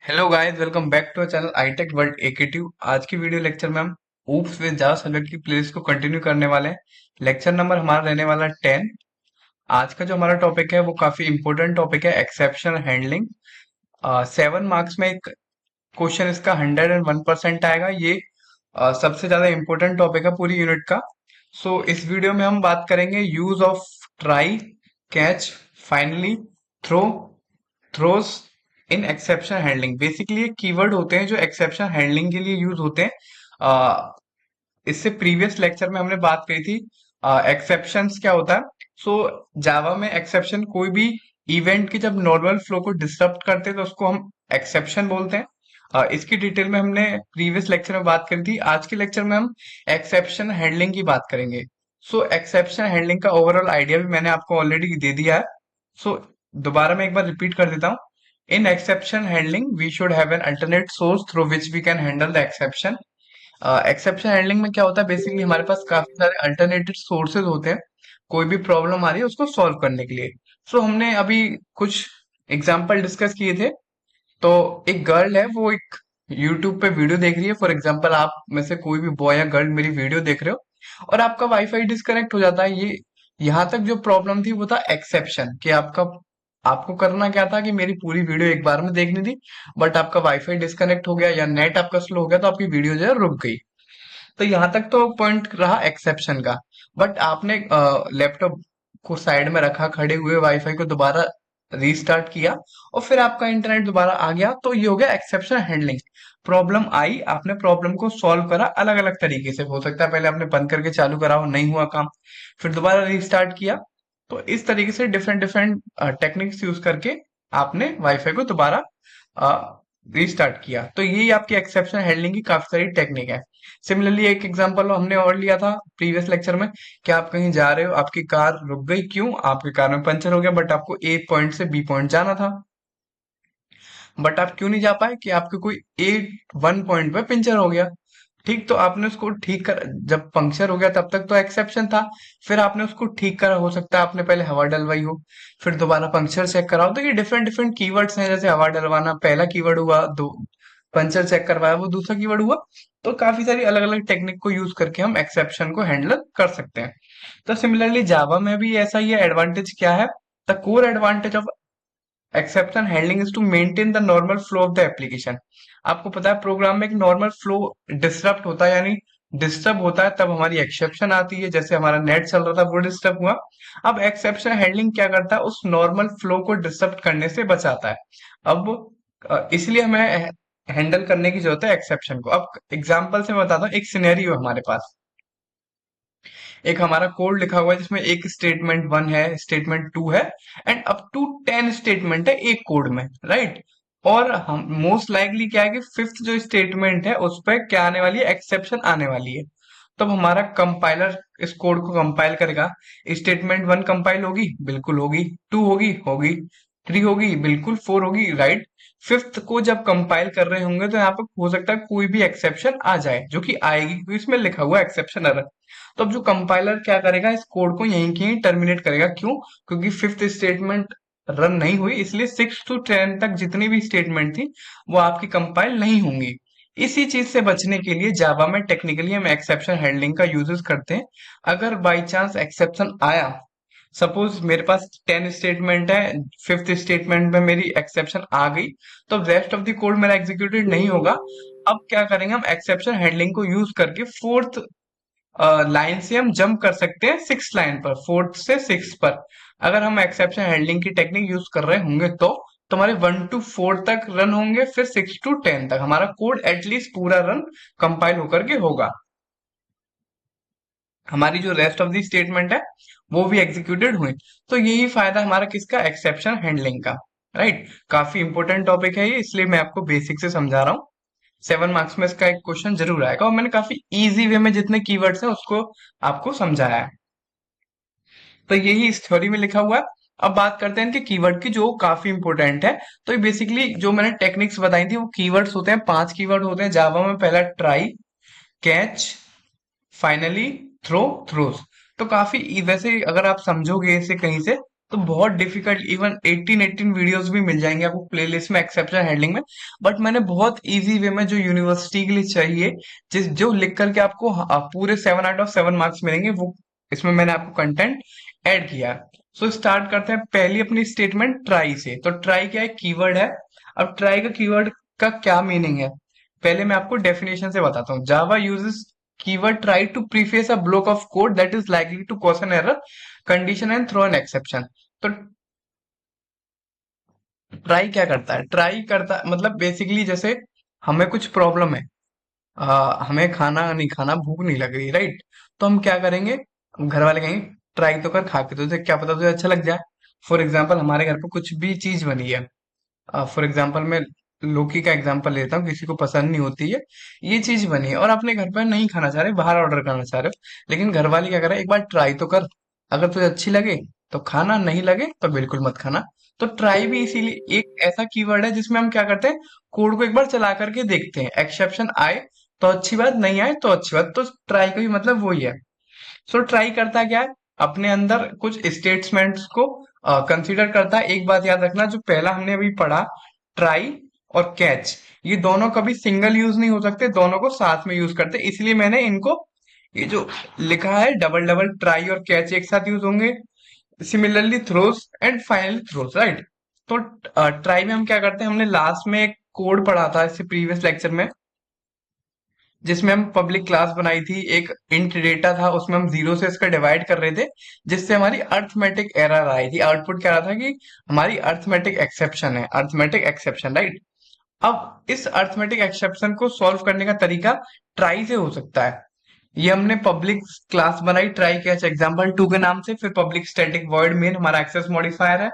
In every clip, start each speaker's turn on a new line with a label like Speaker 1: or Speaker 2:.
Speaker 1: Hello guys, welcome back to channel iTech world एकेटिव। आज की वीडियो लेक्चर में हम ऊप्स विद जावा सब्जेक्ट की प्लेलिस्ट को कंटिन्यू करने वाले हैं। लेक्चर नंबर हमारा रहने वाला है 10। आज का जो हमारा टॉपिक है वो काफी इंपॉर्टेंट टॉपिक है, एक्सेप्शन हैंडलिंग। 7 मार्क्स में एक क्वेश्चन इसका 101% आएगा। ये सबसे ज्यादा इंपॉर्टेंट टॉपिक है पूरी यूनिट का। सो इस वीडियो में हम बात करेंगे use of try, catch, finally, throw, throws in exception handling. Basically ये कीवर्ड होते हैं जो एक्सेप्शन हैंडलिंग के लिए यूज होते हैं। इससे प्रीवियस लेक्चर में हमने बात करी थी एक्सेप्शंस क्या होता है। सो जावा में एक्सेप्शन कोई भी इवेंट की जब नॉर्मल फ्लो को डिस्टर्ब करते हैं तो उसको हम एक्सेप्शन बोलते हैं। इसकी डिटेल में हमने प्रीवियस लेक्चर में बात करी थी। आज के लेक्चर में हम एक्सेप्शन हैंडलिंग की बात करेंगे। सो एक्सेप्शन हैंडलिंग का ओवरऑल आइडिया भी मैंने आपको ऑलरेडी दे दिया है। सो दोबारा मैं एक बार रिपीट कर देता हूँ। In exception handling we should have an alternate source through which we can handle the exception. Exception handling में क्या होता है, बेसिकली हमारे पास काफी सारे अल्टरनेटिव सोर्सेज होते हैं कोई भी प्रॉब्लम आ रही है उसको सॉल्व करने के लिए। सो हमने अभी कुछ एग्जांपल डिस्कस किए थे। तो एक गर्ल है, वो एक यूट्यूब पे वीडियो देख रही है। फॉर एग्जांपल आप में से कोई भी बॉय या गर्ल मेरी वीडियो देख रहे हो और आपका वाईफाई डिस्कनेक्ट हो जाता है। ये यहाँ तक जो प्रॉब्लम थी वो था एक्सेप्शन, कि आपका आपको करना क्या था कि मेरी पूरी वीडियो एक बार में देखनी थी, बट आपका वाईफाई डिस्कनेक्ट हो गया या नेट आपका स्लो हो गया तो आपकी वीडियो जो है रुक गई। तो यहाँ तक तो पॉइंट रहा एक्सेप्शन का। बट आपने लैपटॉप को साइड में रखा, खड़े हुए वाईफाई को दोबारा रीस्टार्ट किया और फिर आपका इंटरनेट दोबारा आ गया, तो ये हो गया एक्सेप्शन हैंडलिंग। प्रॉब्लम आई, आपने प्रॉब्लम को सॉल्व करा अलग अलग तरीके से। हो सकता है पहले आपने बंद करके चालू करा हो, नहीं हुआ काम, फिर दोबारा रीस्टार्ट किया। तो इस तरीके से डिफरेंट डिफरेंट टेक्निक्स यूज करके आपने वाईफाई को दोबारा रीस्टार्ट किया। तो यही आपकी एक्सेप्शन हैंडलिंग की काफी सारी टेक्निक है। सिमिलरली एक एग्जांपल हमने और लिया था प्रीवियस लेक्चर में, कि आप कहीं जा रहे हो, आपकी कार रुक गई, क्यों? आपकी कार में पंचर हो गया, बट आपको ए पॉइंट से बी पॉइंट जाना था, बट आप क्यों नहीं जा पाए? कि आपके कोई ए वन पॉइंट पे पंचर हो गया। ठीक, तो आपने उसको ठीक कर, जब पंक्चर हो गया तब तक तो एक्सेप्शन था। फिर आपने उसको ठीक करा, हो सकता है आपने पहले हवा डलवाई हो, फिर दोबारा पंक्चर चेक कराओ। तो ये डिफरेंट डिफरेंट कीवर्ड्स हैं, जैसे हवा डलवाना पहला कीवर्ड हुआ, दो पंचर चेक करवाया वो दूसरा कीवर्ड हुआ। तो काफी सारी अलग अलग टेक्निक को यूज करके हम एक्सेप्शन को हैंडल कर सकते हैं। तो सिमिलरली जावा में भी ऐसा ही है। एडवांटेज क्या है? The core advantage of exception handling is to maintain the normal flow of the application. आपको पता है प्रोग्राम में एक नॉर्मल फ्लो डिस्टर्ब होता है, यानी डिस्टर्ब होता है तब हमारी एक्सेप्शन आती है। जैसे हमारा नेट चल रहा था वो डिस्टर्ब हुआ। अब एक्सेप्शन हैंडलिंग क्या करता है? उस नॉर्मल फ्लो को डिस्टर्ब करने से बचाता है। अब इसलिए हमें हैंडल करने की जरूरत है एक्सेप्शन को। अब एग्जांपल से मैं बताता हूँ। एक सिनेरियो है हमारे पास, एक हमारा कोड लिखा हुआ है जिसमें एक स्टेटमेंट वन है, स्टेटमेंट टू है, एंड अप टू 10 स्टेटमेंट है एक कोड में, राइट? और हम मोस्ट लाइकली क्या है कि फिफ्थ जो स्टेटमेंट है उस पर क्या आने वाली है? एक्सेप्शन आने वाली है। तब हमारा कंपाइलर इस कोड को कंपाइल करेगा। स्टेटमेंट वन कंपाइल होगी, बिल्कुल होगी। टू होगी, होगी। थ्री होगी, बिल्कुल। फोर होगी, राइट। फिफ्थ को जब कंपाइल कर रहे होंगे तो यहाँ पे हो सकता है कोई भी एक्सेप्शन आ जाए, जो कि आएगी क्योंकि इसमें लिखा हुआ एक्सेप्शन एरर। तो अब जो कंपाइलर क्या करेगा, इस कोड को यहीं के यहीं टर्मिनेट करेगा। क्यों? क्योंकि फिफ्थ स्टेटमेंट रन नहीं हुई, इसलिए 6 to 10 तक जितनी भी स्टेटमेंट थी वो आपकी कंपाइल नहीं होंगी। इसी चीज से बचने के लिए जावा में टेक्निकली हम एक्सेप्शन हैंडलिंग का यूजेस करते हैं। अगर बाई चांस एक्सेप्शन आया, सपोज मेरे पास 10 स्टेटमेंट है, फिफ्थ स्टेटमेंट में मेरी एक्सेप्शन आ गई, तो रेस्ट ऑफ द कोड मेरा एग्जीक्यूटेड नहीं होगा। अब क्या करेंगे? हम एक्सेप्शन हैंडलिंग को यूज करके फोर्थ लाइन से हम जंप कर सकते हैं सिक्स लाइन पर, फोर्थ से सिक्स पर। अगर हम एक्सेप्शन हैंडलिंग की टेक्निक यूज कर रहे होंगे तो हमारे 1 to 4 तक रन होंगे, फिर 6 to 10 तक हमारा कोड एटलीस्ट पूरा रन कंपाइल होकर के होगा। हमारी जो रेस्ट ऑफ दी स्टेटमेंट है वो भी एग्जीक्यूटेड हुई। तो यही फायदा हमारा किसका? एक्सेप्शन हैंडलिंग का, राइट? काफी इंपॉर्टेंट टॉपिक है ये, इसलिए मैं आपको बेसिक से समझा रहा हूँ। 7 मार्क्स में इसका एक क्वेश्चन जरूर आएगा और मैंने काफी इजी वे में जितने कीवर्ड्स हैं उसको आपको समझाया है। तो यही इस थ्योरी में लिखा हुआ है। अब बात करते हैं इनके कीवर्ड की, जो काफी इंपॉर्टेंट है। तो ये बेसिकली जो मैंने टेक्निक्स बताई थी वो कीवर्ड्स होते हैं, 5 कीवर्ड होते हैं जावा में। पहला try, catch, finally, throw, throws. तो काफी वैसे अगर आप समझोगे इसे कहीं से तो बहुत डिफिकल्ट, इवन 18 वीडियोस भी मिल जाएंगे आपको प्लेलिस्ट में एक्सेप्शन हैंडलिंग में। बट मैंने बहुत इजी वे में जो यूनिवर्सिटी के लिए चाहिए, जिस जो लिख करके आपको पूरे 7 आउट ऑफ 7 मार्क्स मिलेंगे, वो इसमें मैंने आपको कंटेंट ऐड किया। सो स्टार्ट करते हैं पहली अपनी स्टेटमेंट ट्राई से। तो ट्राई क्या है, कीवर्ड है। अब ट्राई का कीवर्ड का क्या मीनिंग है, पहले मैं आपको डेफिनेशन से बताता हूँ। Java uses keyword try to preface a block of code that is likely to cause an error condition and throw an exception. तो ट्राई क्या करता है, ट्राई करता मतलब बेसिकली जैसे हमें कुछ प्रॉब्लम है, हमें खाना नहीं खाना, भूख नहीं लग रही, राइट। तो हम क्या करेंगे, हम घर वाले कहेंगे ट्राई तो कर खा के, तो तुझे क्या पता तुझे अच्छा लग जाए। फॉर एग्जाम्पल हमारे घर पे कुछ भी चीज बनी है, फॉर एग्जाम्पल मैं लौकी का एग्जाम्पल लेता हूँ, किसी को पसंद नहीं होती है, ये चीज बनी है और अपने घर पे नहीं खाना चाह रहे, बाहर ऑर्डर करना चाह रहे हो, लेकिन घर वाले क्या कर रहे हैं, एक बार ट्राई तो कर, अगर तुझे अच्छी लगे तो खाना, नहीं लगे तो बिल्कुल मत खाना। तो ट्राई भी इसीलिए एक ऐसा कीवर्ड है जिसमें हम क्या करते हैं, कोड को एक बार चला करके देखते हैं, एक्सेप्शन आए तो अच्छी बात, नहीं आए तो अच्छी बात। तो ट्राई का भी मतलब वही है। सो ट्राई करता क्या है, अपने अंदर कुछ स्टेटमेंट्स को कंसीडर करता है। एक बात याद रखना, जो पहला हमने अभी पढ़ा, ट्राई और कैच, ये दोनों कभी सिंगल यूज नहीं हो सकते, दोनों को साथ में यूज करते, इसलिए मैंने इनको, ये जो लिखा है डबल डबल, ट्राई और कैच एक साथ यूज होंगे। Similarly throws and finally throws, right. तो ट्राई में हम क्या करते हैं, हमने लास्ट में एक कोड पढ़ा था इससे प्रीवियस लेक्चर में, जिसमें हम पब्लिक क्लास बनाई थी, एक इंट डेटा था, उसमें हम जीरो से इसका डिवाइड कर रहे थे, जिससे हमारी अर्थमेटिक एरर आई थी। आउटपुट क्या रहा था कि हमारी अर्थमेटिक एक्सेप्शन है, अर्थमेटिक एक्सेप्शन, राइट। अब इस अर्थमेटिक एक्सेप्शन को सॉल्व करने का तरीका ट्राई से हो सकता है। ये हमने पब्लिक क्लास बनाई ट्राई कैच एग्जाम्पल 2 के नाम से, फिर पब्लिक स्टैटिक वॉइड मेन हमारा एक्सेस मॉडिफायर है।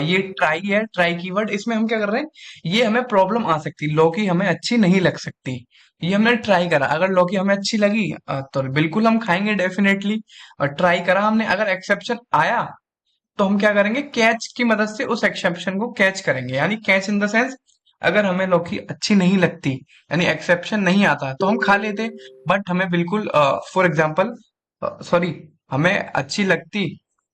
Speaker 1: ये ट्राई है, ट्राई कीवर्ड, इसमें हम क्या कर रहे हैं, ये हमें प्रॉब्लम आ सकती, लौकी हमें अच्छी नहीं लग सकती, ये हमने ट्राई करा, अगर लौकी हमें अच्छी लगी तो बिल्कुल हम खाएंगे डेफिनेटली। और ट्राई करा हमने, अगर एक्सेप्शन आया तो हम क्या करेंगे, कैच की मदद से उस एक्सेप्शन को कैच करेंगे, यानी कैच इन द सेंस, अगर हमें लौकी अच्छी नहीं लगती, यानी एक्सेप्शन नहीं आता, तो हम खा लेते। बट हमें बिल्कुल, फॉर एग्जाम्पल, सॉरी, हमें अच्छी लगती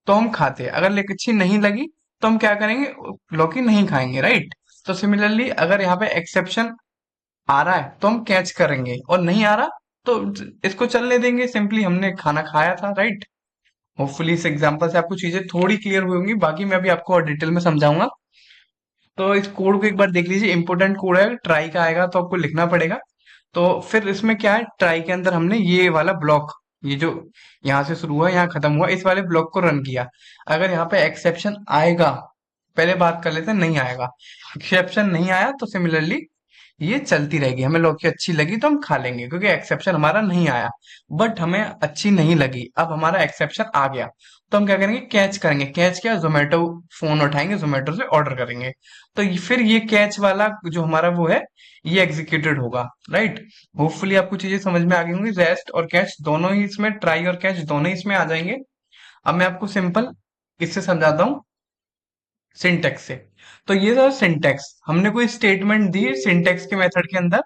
Speaker 1: तो हम खाते, अगर लेकिन अच्छी नहीं लगी तो हम क्या करेंगे, लौकी नहीं खाएंगे, राइट। तो सिमिलरली अगर यहाँ पे एक्सेप्शन आ रहा है तो हम कैच करेंगे, और नहीं आ रहा तो इसको चलने देंगे, सिंपली हमने खाना खाया था, राइट। होपफुली इस एग्जांपल से आपको चीजें थोड़ी क्लियर हुई होंगी, बाकी मैं अभी आपको और डिटेल में समझाऊंगा। तो इस कोड को एक बार देख लीजिए, इंपोर्टेंट कोड है, ट्राई का आएगा तो आपको लिखना पड़ेगा। तो फिर इसमें क्या है, ट्राई के अंदर हमने ये वाला ब्लॉक, ये जो यहाँ से शुरू हुआ यहाँ खत्म हुआ, इस वाले ब्लॉक को रन किया। अगर यहाँ पे एक्सेप्शन आएगा, पहले बात कर लेते हैं, नहीं आएगा, एक्सेप्शन नहीं आया तो सिमिलरली ये चलती रहेगी, हमें लौकी अच्छी लगी तो हम खा लेंगे क्योंकि एक्सेप्शन हमारा नहीं आया। बट हमें अच्छी नहीं लगी, अब हमारा एक्सेप्शन आ गया, तो हम क्या करेंगे, कैच करेंगे। कैच क्या, जोमेटो, फोन उठाएंगे, जोमेटो से ऑर्डर करेंगे। तो फिर ये कैच वाला जो हमारा वो है, ये एग्जीक्यूटेड होगा, राइट। होपफुली आपको चीजें समझ में आ गई होंगी, रेस्ट और कैच दोनों ही इसमें, ट्राई और कैच दोनों ही इसमें आ जाएंगे। अब मैं आपको सिंपल इससे समझाता हूँ, सिंटेक्स से। तो ये था सिंटेक्स, हमने कोई स्टेटमेंट दी सिंटेक्स के मेथड के अंदर,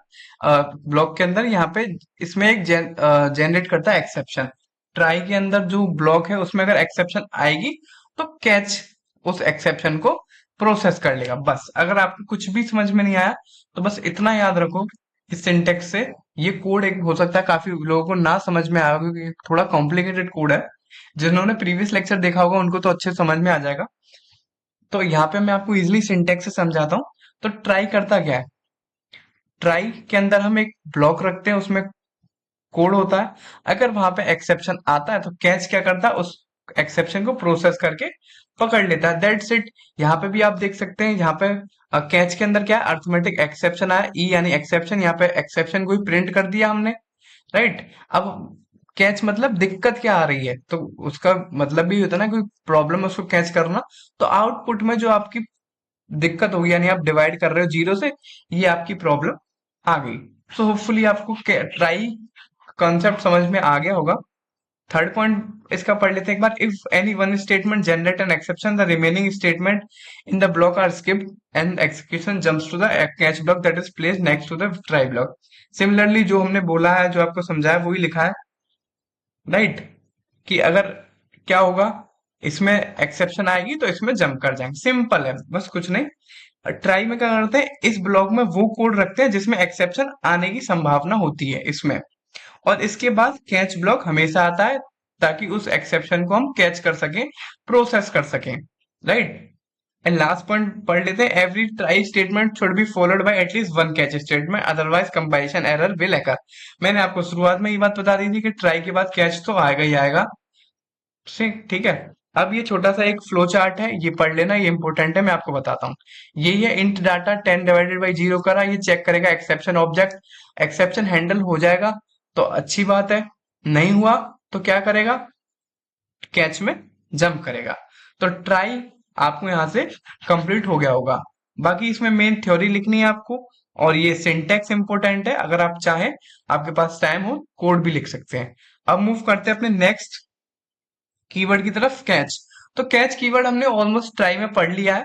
Speaker 1: ब्लॉक के अंदर, यहाँ पे इसमें एक जनरेट करता है एक्सेप्शन। ट्राई के अंदर जो ब्लॉक है उसमें अगर एक्सेप्शन आएगी तो कैच उस एक्सेप्शन को प्रोसेस कर लेगा। बस अगर आपको कुछ भी समझ में नहीं आया तो बस इतना याद रखो, इस सिंटेक्स से, ये कोड एक हो सकता है काफी लोगों को ना समझ में आया क्योंकि थोड़ा कॉम्प्लिकेटेड कोड है, जिन्होंने प्रीवियस लेक्चर देखा होगा उनको तो अच्छे से समझ में आ जाएगा। तो यहाँ पे मैं आपको इजिली सिंटेक्स से समझाता हूँ। तो ट्राई करता क्या है, ट्राई के अंदर हम एक ब्लॉक रखते हैं, उसमें कोड होता है, अगर वहां पे एक्सेप्शन आता है तो कैच क्या करता है, उस एक्सेप्शन को प्रोसेस करके पकड़ लेता है, दैट्स इट। यहाँ पे भी आप देख सकते हैं, यहाँ पे कैच के अंदर क्या है, अर्थमेटिक एक्सेप्शन आया, ई यानी एक्सेप्शन, यहाँ पे एक्सेप्शन को ही प्रिंट कर दिया हमने, राइट। अब कैच मतलब दिक्कत क्या आ रही है, तो उसका मतलब भी होता है ना, कोई प्रॉब्लम है उसको कैच करना। तो आउटपुट में जो आपकी दिक्कत होगी, यानी आप डिवाइड कर रहे हो जीरो से, ये आपकी प्रॉब्लम आ गई। सो होपफुली आपको ट्राई कॉन्सेप्ट समझ में आ गया होगा। थर्ड पॉइंट इसका पढ़ लेते हैं एक बार, if any one statement generate an exception the remaining statement in the block are skipped and execution jumps to the catch block that is placed next to the try block. Similarly जो हमने बोला है, जो आपको समझाया, वही लिखा है, राइट। कि अगर क्या होगा, इसमें एक्सेप्शन आएगी तो इसमें जंप कर जाएंगे, सिंपल है, बस कुछ नहीं। ट्राई में क्या करते हैं, इस ब्लॉक में वो कोड रखते हैं जिसमें एक्सेप्शन आने की संभावना होती है इसमें, और इसके बाद कैच ब्लॉक हमेशा आता है ताकि उस एक्सेप्शन को हम कैच कर सकें, प्रोसेस कर सकें, राइट। एंड लास्ट पॉइंट पढ़ लेते हैं, every try statement should be followed by at least one catch statement, otherwise compilation error will occur। मैंने आपको शुरुआत में ये बात बता दी थी कि ट्राई के बाद कैच तो आएगा ही आएगा, ठीक है। अब ये छोटा सा एक फ्लो चार्ट है, ये पढ़ लेना, ये इंपॉर्टेंट है, मैं आपको बताता हूँ। ये इंट डाटा 10 डिवाइडेड बाई 0 करा, ये चेक करेगा एक्सेप्शन ऑब्जेक्ट, एक्सेप्शन हैंडल हो जाएगा तो अच्छी बात है, नहीं हुआ तो क्या करेगा, कैच में जंप करेगा। तो ट्राई आपको यहाँ से कंप्लीट हो गया होगा। बाकी इसमें मेन थ्योरी लिखनी है आपको, और ये सिंटेक्स इंपॉर्टेंट है, अगर आप चाहें, आपके पास टाइम हो, कोड भी लिख सकते हैं। अब मूव करते हैं अपने नेक्स्ट कीवर्ड की तरफ, कैच। तो कैच कीवर्ड हमने ऑलमोस्ट ट्राई में पढ़ लिया है,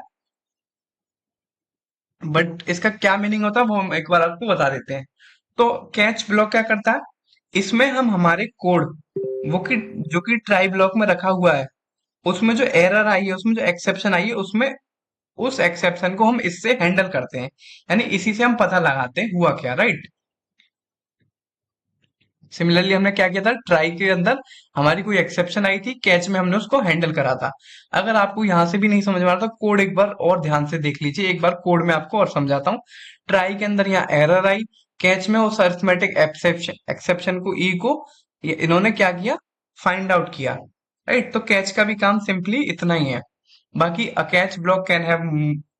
Speaker 1: बट इसका क्या मीनिंग होता है वो हम एक बार आपको बता देते हैं। तो कैच ब्लॉक क्या करता है, इसमें हम हमारे कोड वो कि जो कि ट्राई ब्लॉक में रखा हुआ है, उसमें जो एरर आई है, उसमें जो एक्सेप्शन आई है, उसमें उस एक्सेप्शन को हम इससे हैंडल करते हैं, यानी इसी से हम पता लगाते हैं हुआ क्या, राइट। सिमिलरली हमने क्या किया था, ट्राई के अंदर हमारी कोई एक्सेप्शन आई थी, कैच में हमने उसको हैंडल करा था। अगर आपको यहां से भी नहीं समझ में आ रहा तो कोड एक बार और ध्यान से देख लीजिए, एक बार कोड में आपको और समझाता हूँ। ट्राई के अंदर यहाँ एरर आई, कैच में उस अरिथमेटिक एक्सेप्शन एक्सेप्शन को ई को इन्होंने क्या किया, फाइंड आउट किया, राइट। तो कैच का भी काम सिंपली इतना ही है। बाकी a catch block can have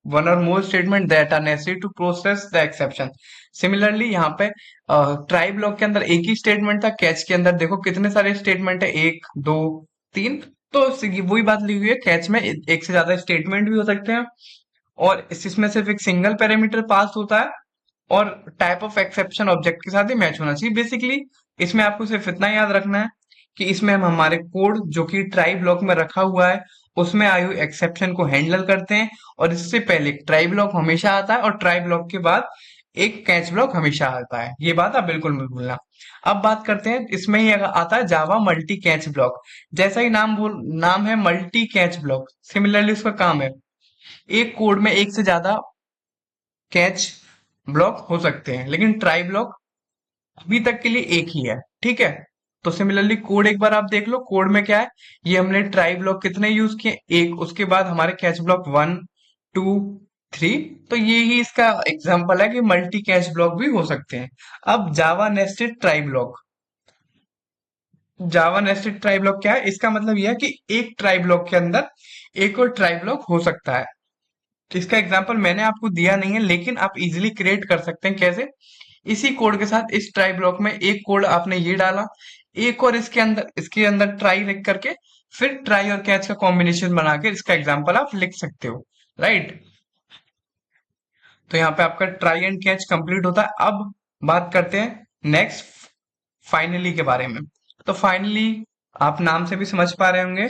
Speaker 1: one or more statement that are necessary to process the exception। Similarly यहाँ पे ट्राई ब्लॉक के अंदर एक ही स्टेटमेंट था, कैच के अंदर देखो कितने सारे स्टेटमेंट है, एक दो तीन। तो वही बात लिखी हुई है, कैच में एक से ज्यादा स्टेटमेंट भी हो सकते हैं, और इसमें सिर्फ एक सिंगल पैरामीटर पास होता है, और टाइप ऑफ एक्सेप्शन ऑब्जेक्ट के साथ ही मैच होना चाहिए। बेसिकली इसमें आपको सिर्फ इतना याद रखना है कि इसमें हम हमारे कोड जो कि ट्राई ब्लॉक में रखा हुआ है उसमें आई हुई एक्सेप्शन को हैंडल करते हैं, और इससे पहले ट्राई ब्लॉक हमेशा आता है, और ट्राई ब्लॉक के बाद एक कैच ब्लॉक हमेशा आता है, ये बात आप बिल्कुल मत भूलना। अब बात करते हैं, इसमें ही आता है जावा मल्टी कैच ब्लॉक। जैसा ही नाम है मल्टी कैच ब्लॉक, सिमिलरली उसका काम है, एक कोड में एक से ज्यादा कैच ब्लॉक हो सकते हैं, लेकिन ट्राई ब्लॉक अभी तक के लिए एक ही है, ठीक है। तो सिमिलरली कोड एक बार आप देख लो, कोड में क्या है, ये हमने ट्राई ब्लॉक कितने यूज किए, एक, उसके बाद हमारे कैच ब्लॉक 1 2 3। तो ये ही इसका एग्जांपल है कि मल्टी कैच ब्लॉक भी हो सकते हैं। अब जावा नेस्टेड ट्राई ब्लॉक, जावा नेस्टेड ट्राई ब्लॉक क्या है, इसका मतलब यह है कि एक ट्राई ब्लॉक के अंदर एक और ट्राई ब्लॉक हो सकता है। तो इसका एग्जांपल मैंने आपको दिया नहीं है, लेकिन आप इजीली क्रिएट कर सकते हैं। कैसे, इसी कोड के साथ इस ट्राई ब्लॉक में एक कोड आपने ये डाला, एक और इसके अंदर ट्राई लिख करके, फिर ट्राई और कैच का कॉम्बिनेशन बना के इसका एग्जांपल आप लिख सकते हो, राइट। तो यहाँ पे आपका ट्राई एंड कैच कंप्लीट होता है। अब बात करते हैं नेक्स्ट फाइनली के बारे में। तो फाइनली आप नाम से भी समझ पा रहे होंगे,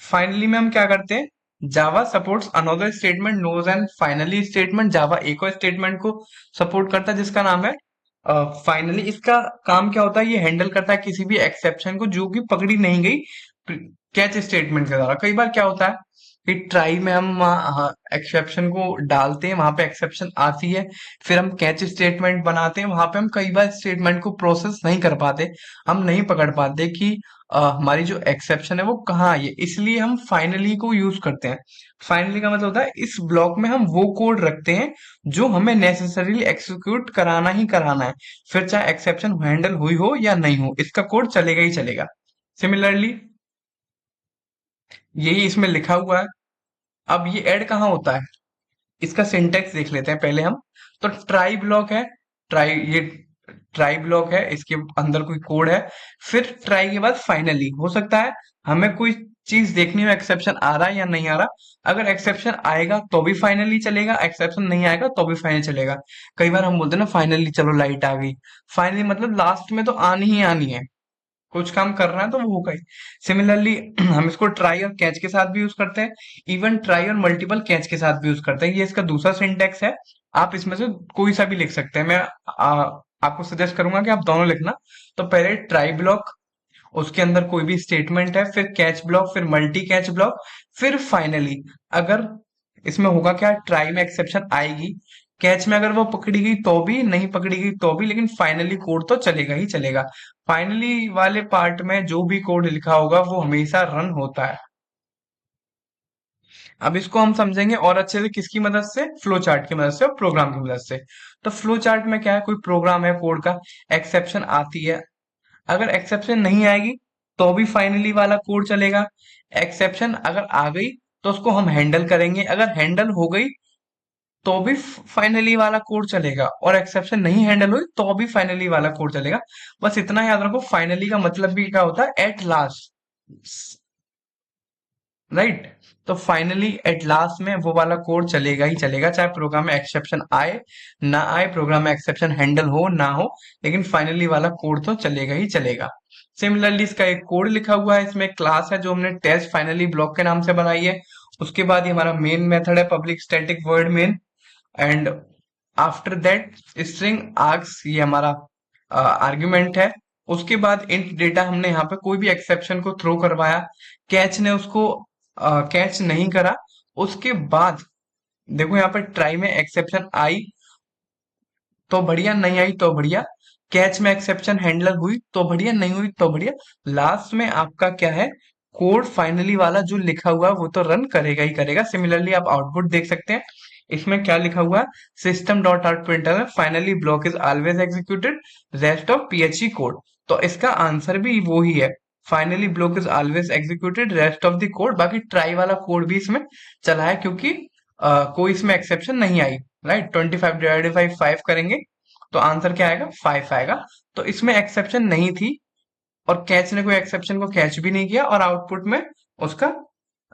Speaker 1: फाइनली में हम क्या करते हैं, Java supports another statement knows and finally statement. Java एक और स्टेटमेंट को सपोर्ट करता है जिसका नाम है फाइनली। इसका काम क्या होता है, ये हैंडल करता है किसी भी एक्सेप्शन को जो कि पकड़ी नहीं गई कैच स्टेटमेंट के द्वारा। कई बार क्या होता है कि ट्राई में हम एक्सेप्शन को डालते हैं, वहां पे एक्सेप्शन आती है, फिर हम कैच स्टेटमेंट बनाते हैं, वहां पे हम कई बार स्टेटमेंट को प्रोसेस नहीं कर पाते, हम नहीं पकड़ पाते कि हमारी जो एक्सेप्शन है वो कहाँ आई है, इसलिए हम फाइनली को यूज करते हैं। फाइनली का मतलब होता है इस ब्लॉक में हम वो कोड रखते हैं जो हमें नेसेसरीली एक्सिक्यूट कराना ही कराना है, फिर चाहे एक्सेप्शन हैंडल हुई हो या नहीं हो, इसका कोड चलेगा ही चलेगा। सिमिलरली यही इसमें लिखा हुआ है। अब ये ऐड कहाँ होता है, इसका सिंटेक्स देख लेते हैं पहले हम। तो ट्राई ब्लॉक है, ये ट्राई ब्लॉक है, इसके अंदर कोई कोड है, फिर ट्राई के बाद फाइनली। हो सकता है हमें कोई चीज देखनी हो, एक्सेप्शन आ रहा है या नहीं आ रहा, अगर एक्सेप्शन आएगा तो भी फाइनली चलेगा, एक्सेप्शन नहीं आएगा तो भी फाइनली चलेगा। कई बार हम बोलते हैं ना फाइनली चलो लाइट आ गई, फाइनली मतलब लास्ट में तो आनी ही आनी है, कुछ काम कर रहा है तो वो होगा ही। सिमिलरली हम इसको ट्राई और कैच के साथ भी यूज करते हैं, इवन ट्राई और मल्टीपल कैच के साथ भी यूज करते हैं। ये इसका दूसरा सिंटेक्स है, आप इसमें से कोई सा भी लिख सकते हैं। मैं आपको सजेस्ट करूंगा कि आप दोनों लिखना। तो पहले ट्राई ब्लॉक, उसके अंदर कोई भी स्टेटमेंट है, फिर कैच ब्लॉक, फिर मल्टी कैच ब्लॉक, फिर फाइनली अगर इसमें होगा क्या, ट्राई में एक्सेप्शन आएगी, कैच में अगर वो पकड़ी गई तो भी, नहीं पकड़ी गई तो भी, लेकिन फाइनली कोड तो चलेगा ही चलेगा। फाइनली वाले पार्ट में जो भी कोड लिखा होगा वो हमेशा रन होता है। अब इसको हम समझेंगे और अच्छे से किसकी मदद से, फ्लो चार्ट की मदद से और प्रोग्राम की मदद से। तो फ्लो चार्ट में क्या है, कोई प्रोग्राम है कोड का, एक्सेप्शन आती है, अगर एक्सेप्शन नहीं आएगी तो भी फाइनली वाला कोड चलेगा। एक्सेप्शन अगर आ गई तो उसको हम हैंडल करेंगे, अगर हैंडल हो गई तो भी फाइनली वाला कोड चलेगा, और एक्सेप्शन नहीं हैंडल हुई तो भी फाइनली वाला कोड चलेगा। बस इतना याद रखो, फाइनली का मतलब भी क्या होता है, एट लास्ट, राइट। तो फाइनली एट लास्ट में वो वाला कोड चलेगा ही चलेगा, चाहे प्रोग्राम में एक्सेप्शन आए ना आए, प्रोग्राम में एक्सेप्शन हैंडल हो ना हो, लेकिन फाइनली वाला कोड तो चलेगा ही चलेगा। सिमिलरली इसका एक कोड लिखा हुआ है, इसमें क्लास है जो हमने टेस्ट फाइनली ब्लॉक के नाम से बनाई है। उसके बाद ये हमारा मेन मेथड है, public static void main, and after that string args, ये हमारा आर्ग्यूमेंट है। उसके बाद इंट डेटा, हमने यहाँ पे कोई भी एक्सेप्शन को थ्रो करवाया, कैच ने उसको कैच नहीं करा, उसके बाद देखो यहाँ पे ट्राई में एक्सेप्शन आई तो बढ़िया, नहीं आई तो बढ़िया, कैच में एक्सेप्शन हैंडलर हुई तो बढ़िया, नहीं हुई तो बढ़िया, लास्ट में आपका क्या है, कोड फाइनली वाला जो लिखा हुआ है वो तो रन करेगा ही करेगा। सिमिलरली आप आउटपुट देख सकते हैं, इसमें क्या लिखा हुआ है, system dot out printer, finally block is always executed, rest of PHE code. तो इसका आंसर भी वो ही है, finally block is always executed, rest of the code. बाकी ट्राई वाला कोड भी इसमें चला है, क्योंकि कोई इसमें एक्सेप्शन नहीं आई, राइट। 25 डिवाइडेड बाई 5 करेंगे तो आंसर क्या आएगा, 5 आएगा। तो इसमें एक्सेप्शन नहीं थी, और कैच ने कोई एक्सेप्शन को कैच भी नहीं किया, और आउटपुट में उसका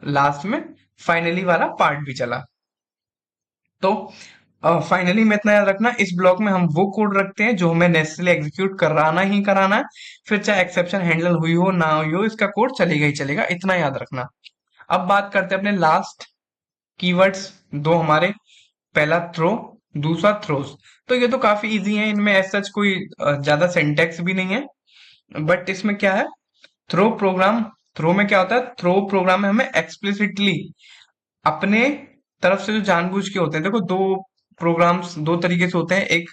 Speaker 1: लास्ट में फाइनली वाला पार्ट भी चला। तो फाइनली में इतना याद रखना, इस ब्लॉक में हम वो कोड रखते हैं जो हमें नेसेसरली एग्जीक्यूट कराना ही कराना है, फिर चाहे एक्सेप्शन हैंडल हुई हो ना हुई हो, इसका कोड चलेगा ही चलेगा, इतना याद रखना। अब बात करते हैं अपने लास्ट कीवर्ड्स, दो हमारे, पहला थ्रो, दूसरा थ्रोस। तो ये तो काफी इजी है, इनमें एज सच कोई ज्यादा सिंटेक्स भी नहीं है, बट इसमें क्या है, थ्रो प्रोग्राम, थ्रो में क्या होता है, थ्रो प्रोग्राम में हमें एक्सप्लिसिटली अपने तरफ से जो जानबूझ के होते हैं, देखो दो प्रोग्राम्स दो तरीके से होते हैं, एक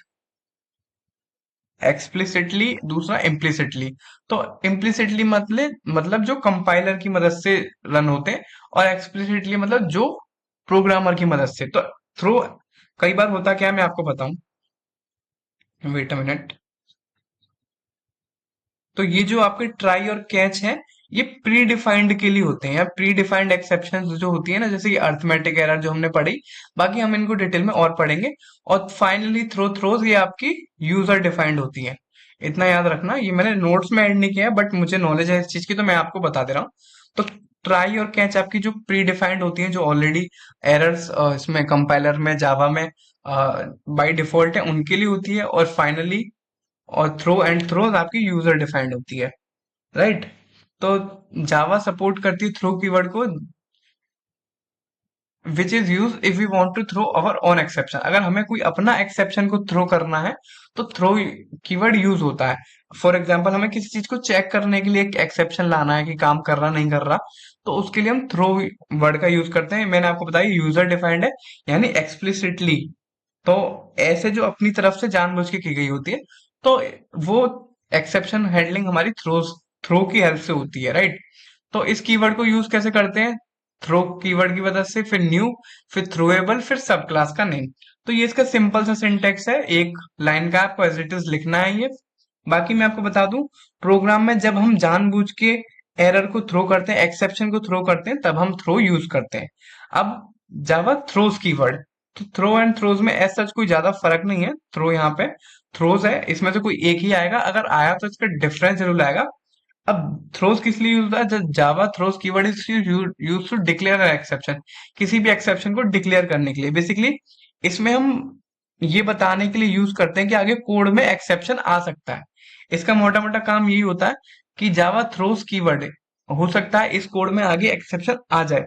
Speaker 1: एक्सप्लिसिटली, दूसरा इम्प्लिसिटली। तो इम्प्लिसिटली मतलब जो कंपाइलर की मदद से रन होते हैं, और एक्सप्लिसिटली मतलब जो प्रोग्रामर की मदद से। तो थ्रो कई बार होता क्या है, मैं आपको बताऊं, वेट अ मिनट। तो ये जो आपके ट्राई और कैच है, ये प्री डिफाइंड के लिए होते हैं, या प्री डिफाइंड एक्सेप्शन जो होती है ना, जैसे कि अर्थमेटिक एरर जो हमने पढ़ी, बाकी हम इनको डिटेल में और पढ़ेंगे। और फाइनली थ्रोज ये आपकी यूजर डिफाइंड होती है, इतना याद रखना। ये मैंने नोट्स में ऐड नहीं किया है, बट मुझे नॉलेज है इस चीज की, तो मैं आपको बता दे रहा हूँ। तो ट्राई और कैच आपकी जो प्री डिफाइंड होती है, जो ऑलरेडी एरर्स इसमें कंपाइलर में, जावा में बाय डिफॉल्ट है, उनके लिए होती है। और फाइनली और थ्रो एंड थ्रोज आपकी यूजर डिफाइंड होती है, राइट। तो जावा सपोर्ट करती है थ्रो कीवर्ड को, which is use if we want to throw our own exception. अगर हमें कोई अपना एक्सेप्शन को थ्रो करना है तो थ्रो कीवर्ड यूज होता है। फॉर एग्जाम्पल, हमें किसी चीज को चेक करने के लिए एक एक्सेप्शन लाना है कि काम कर रहा नहीं कर रहा, तो उसके लिए हम थ्रो वर्ड का यूज करते हैं। मैंने आपको बताया यूजर डिफाइंड है, यानी एक्सप्लिसिटली। तो ऐसे जो अपनी तरफ से जानबूझ के की गई होती है, तो वो एक्सेप्शन हैंडलिंग हमारी थ्रो की हेल्प से होती है, राइट। तो इस कीवर्ड को यूज कैसे करते हैं, थ्रो कीवर्ड की मदद से, फिर न्यू, फिर थ्रोएबल, फिर सब क्लास का नेम। तो ये इसका सिंपल सा सिंटेक्स है, एक लाइन का आपको एज इट इज लिखना है ये। बाकी मैं आपको बता दूं, प्रोग्राम में जब हम जानबूझ के एरर को थ्रो करते हैं, एक्सेप्शन को थ्रो करते हैं, तब हम थ्रो यूज करते हैं। अब जावा थ्रोज कीवर्ड, तो थ्रो एंड थ्रोज में एज सच कोई ज्यादा फर्क नहीं है। थ्रो यहाँ पे थ्रोज है, इसमें से कोई एक ही आएगा, अगर आया तो इसका डिफरेंस जरूर आएगा। अब थ्रोज किस लिए यूज होता है, जब Java throws keyword is use to declare exception, किसी भी एक्सेप्शन को डिक्लेयर करने के लिए। बेसिकली इसमें हम ये बताने के लिए यूज करते हैं कि आगे कोड में एक्सेप्शन आ सकता है। इसका मोटा मोटा काम यही होता है कि जावा थ्रोज कीवर्ड हो सकता है इस कोड में आगे एक्सेप्शन आ जाए,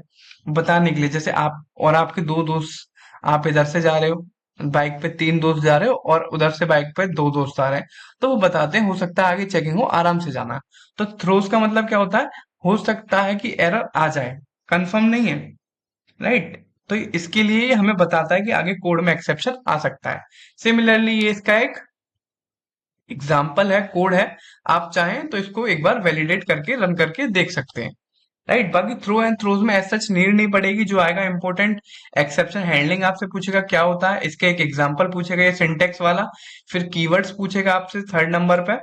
Speaker 1: बताने के लिए। जैसे आप और आपके दो दोस्त, आप इधर से जा रहे हो, बाइक पे 3 दोस्त जा रहे हो और उधर से बाइक पे 2 दोस्त आ रहे हैं, तो वो बताते हैं हो सकता है आगे चेकिंग हो, आराम से जाना। तो थ्रोस का मतलब क्या होता है, हो सकता है कि एरर आ जाए, कंफर्म नहीं है, राइट। तो इसके लिए ये हमें बताता है कि आगे कोड में एक्सेप्शन आ सकता है। सिमिलरली ये इसका एक एग्जाम्पल है, कोड है। आप चाहें तो इसको एक बार वैलिडेट करके रन करके देख सकते हैं, राइट। बाकी थ्रो एंड थ्रोज में एज सच नीड नहीं पड़ेगी। जो आएगा इंपॉर्टेंट एक्सेप्शन हैंडलिंग आपसे पूछेगा क्या होता है, इसका एक एग्जांपल पूछेगा ये सिंटेक्स वाला, फिर कीवर्ड्स पूछेगा आपसे 3rd नंबर पे।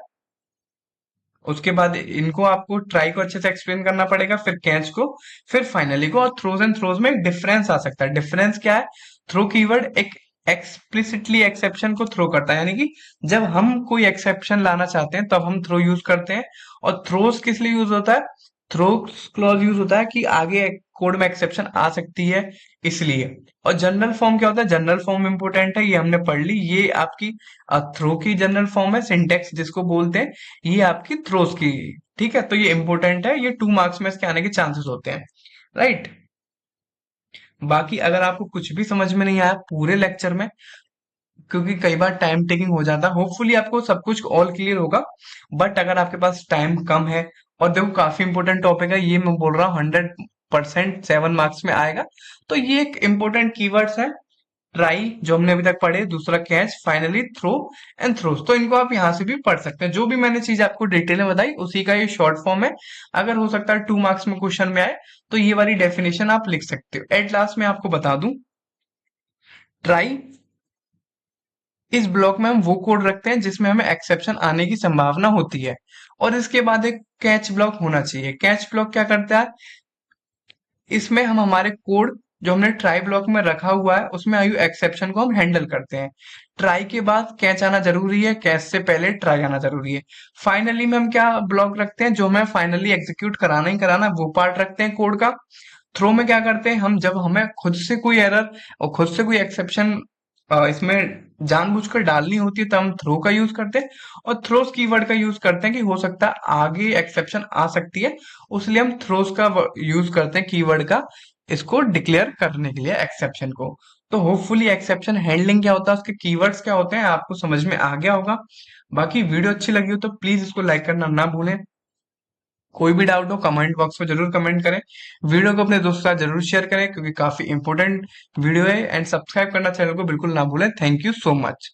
Speaker 1: उसके बाद इनको आपको ट्राई को अच्छे से एक्सप्लेन करना पड़ेगा, फिर कैच को, फिर फाइनली को। और थ्रोज एंड थ्रोज में एक डिफरेंस आ सकता है। डिफरेंस क्या है, थ्रो कीवर्ड एक एक्सप्लिसिटली एक्सेप्शन को थ्रो करता है, यानी कि जब हम कोई एक्सेप्शन लाना चाहते हैं तब हम थ्रो यूज करते हैं। और थ्रोज किस लिए यूज होता है, थ्रो क्लॉज यूज होता है कि आगे कोड में एक्सेप्शन आ सकती है, इसलिए। और जनरल फॉर्म क्या होता है, जनरल फॉर्म इंपोर्टेंट है, ये हमने पढ़ ली। ये आपकी थ्रो की जनरल फॉर्म है, सिंटेक्स जिसको बोलते हैं, ये आपकी थ्रोस की। ठीक है, तो ये इंपॉर्टेंट है, ये 2 मार्क्स में इसके आने के चांसेस होते हैं, राइट। बाकी अगर आपको कुछ भी समझ में नहीं आया पूरे लेक्चर में, क्योंकि कई बार टाइम टेकिंग हो जाता है, होपफुली आपको सब कुछ ऑल क्लियर होगा। बट अगर आपके पास टाइम कम है, और देखो काफी इंपॉर्टेंट टॉपिक है ये, मैं बोल रहा हूँ 100% 7 मार्क्स में आएगा। तो ये एक इंपॉर्टेंट कीवर्ड्स है, ट्राई जो हमने अभी तक पढ़े, दूसरा catch, finally throw and throws. तो इनको आप यहाँ से भी पढ़ सकते हैं। जो भी मैंने चीज आपको डिटेल में बताई उसी का ये शॉर्ट फॉर्म है। अगर हो सकता है 2 मार्क्स में क्वेश्चन में आए तो ये वाली डेफिनेशन आप लिख सकते हो। एट लास्ट में आपको बता दूं, ट्राई इस ब्लॉक में हम वो कोड रखते हैं जिसमें हमें एक्सेप्शन आने की संभावना होती है। और इसके बाद एक कैच ब्लॉक होना चाहिए। कैच ब्लॉक क्या करता है, इसमें हम हमारे कोड जो हमने ट्राई ब्लॉक में रखा हुआ है उसमें आयु एक्सेप्शन को हम हैंडल करते हैं। ट्राई के बाद कैच आना जरूरी है, कैच से पहले ट्राई आना जरूरी है। फाइनली में हम क्या ब्लॉक रखते हैं, जो हमें फाइनली एग्जीक्यूट कराना ही कराना है वो पार्ट रखते हैं कोड का। थ्रो में क्या करते हैं हम, जब हमें खुद से कोई एरर और खुद से कोई एक्सेप्शन इसमें जानबूझकर डालनी होती है तो हम थ्रो का यूज करते हैं। और थ्रोस कीवर्ड का यूज करते हैं कि हो सकता है आगे एक्सेप्शन आ सकती है, उसलिए हम थ्रोस का यूज करते हैं कीवर्ड का, इसको डिक्लेयर करने के लिए एक्सेप्शन को। तो होपफुली एक्सेप्शन हैंडलिंग क्या होता है, उसके कीवर्ड्स क्या होते हैं, आपको समझ में आ गया होगा। बाकी वीडियो अच्छी लगी हो तो प्लीज इसको लाइक करना ना भूलें। कोई भी डाउट हो कमेंट बॉक्स में जरूर कमेंट करें। वीडियो को अपने दोस्तों के साथ जरूर शेयर करें क्योंकि काफी इंपॉर्टेंट वीडियो है। एंड सब्सक्राइब करना चैनल को बिल्कुल ना भूलें। Thank you so much.